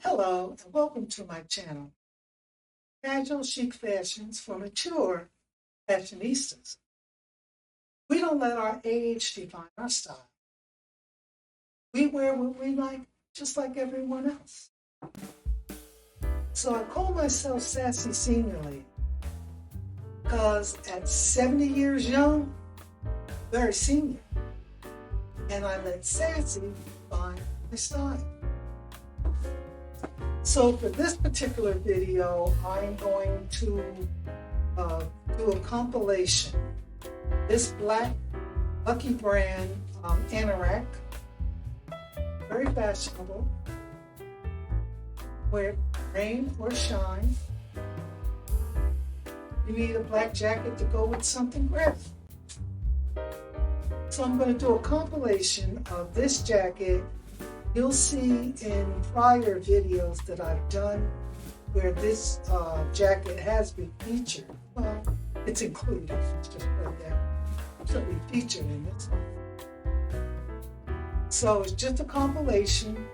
Hello and welcome to my channel, Casual Chic Fashions for Mature Fashionistas. We don't let our age define our style. We wear what we like, just like everyone else. So I call myself Sassy Seniorly because at 70 years young, very senior, and I let Sassy define my style. So for this particular video, I'm going to do a compilation. This black Lucky brand Anorak, very fashionable. Wear it rain or shine. You need a black jacket to go with something gray. So I'm going to do a compilation of this jacket. You'll see in prior videos that I've done where this jacket has been featured. Well, it's included. Let's just put that. So we featured in this one. So it's just a compilation.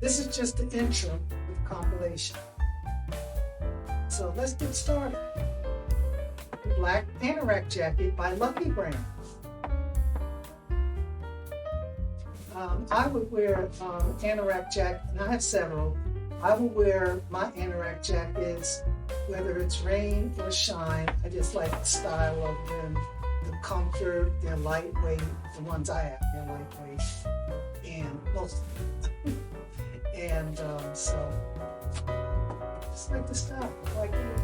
This is just the intro of the compilation. So let's get started. Black Anorak jacket by Lucky brand. I would wear Anorak jacket, and I have several. I would wear my Anorak jackets, whether it's rain or shine. I just like the style of them, the comfort, they're lightweight. The ones I have, they're lightweight, and most and so just like the style, like it.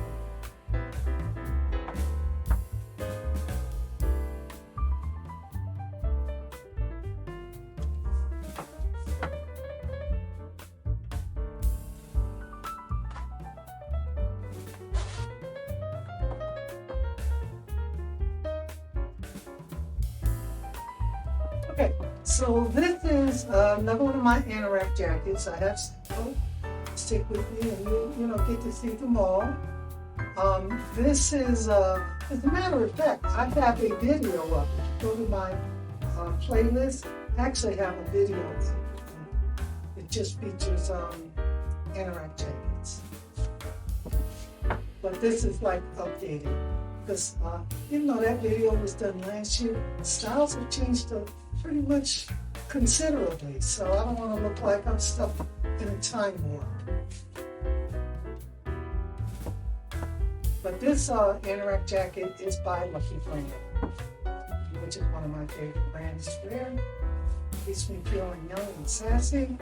Okay, so this is another one of my Anorak jackets. I have several. Stick with me and you get to see them all. This is, as a matter of fact, I have a video of it. Go to my playlist. I actually have a video of it. It just features Anorak jackets. But this is like updated. Because even though that video was done last year, styles have changed pretty much considerably. So I don't want to look like I'm stuck in a time warp. But this Anorak jacket is by Lucky brand, which is one of my favorite brands to wear. Keeps me feeling young and sassy.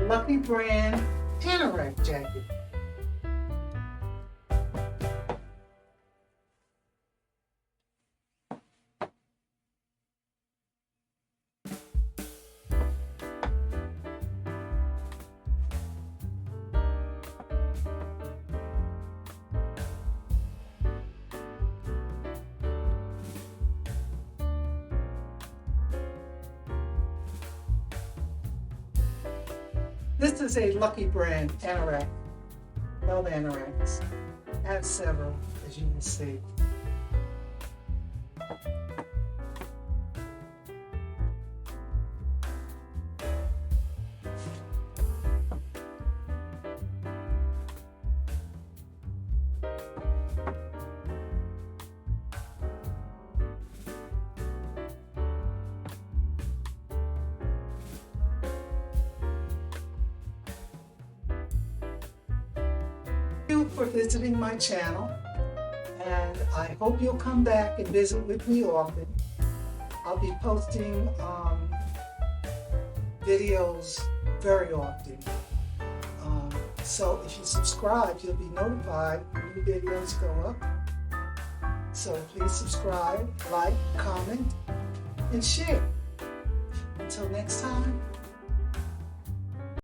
Lucky brand Anorak jacket. This is a Lucky brand Anorak. Love Anoraks. I have several, as you will see. For visiting my channel, and I hope you'll come back and visit with me often. I'll be posting videos very often, so if you subscribe, you'll be notified when new videos go up. So please subscribe, like, comment, and share. Until next time.